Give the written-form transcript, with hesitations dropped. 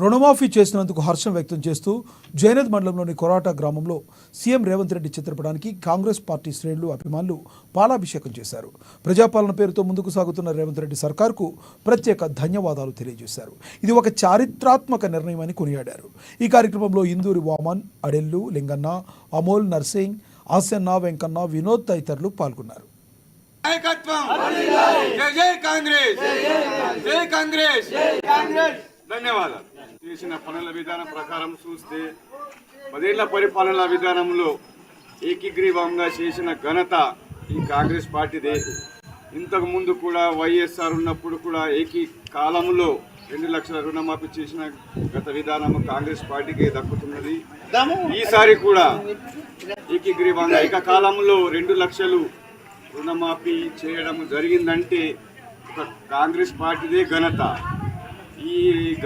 రుణమాఫీ చేసినందుకు హర్షం వ్యక్తం చేస్తూ జైనద్ మండలంలోని కొరాట గ్రామంలో సీఎం రేవంత్ రెడ్డి చిత్రపటానికి కాంగ్రెస్ పార్టీ శ్రేణులు అభిమానులు పాలాభిషేకం చేశారు. ప్రజాపాలన పేరుతో ముందుకు సాగుతున్న రేవంత్ రెడ్డి సర్కార్కు ప్రత్యేక ధన్యవాదాలు తెలియజేశారు. ఇది ఒక చారిత్రాత్మక నిర్ణయమని కొనియాడారు. ఈ కార్యక్రమంలో ఇందూరి వామన్, అడెల్లు, లింగన్న, అమోల్, నర్సింగ్, ఆసన్న, వెంకన్న, వినోద్ తదితరులు పాల్గొన్నారు. ధన్యవాదాలు. చేసిన పనుల విధానం ప్రకారం చూస్తే 10 ఏళ్ల పరిపాలన విధానంలో ఏకీగ్రీవంగా చేసిన ఘనత ఈ కాంగ్రెస్ పార్టీదే. ఇంతకు ముందు కూడా వైఎస్ఆర్ ఉన్నప్పుడు కూడా కాలంలో 2 లక్షల రుణమాఫీ చేసిన గత విధానం కాంగ్రెస్ పార్టీకి దక్కుతున్నది. ఈసారి కూడా ఏకీగ్రీవంగా ఏకకాలంలో 2 లక్షలు రుణమాఫీ చేయడం జరిగిందంటే ఒక కాంగ్రెస్ పార్టీదే ఘనత. ఈ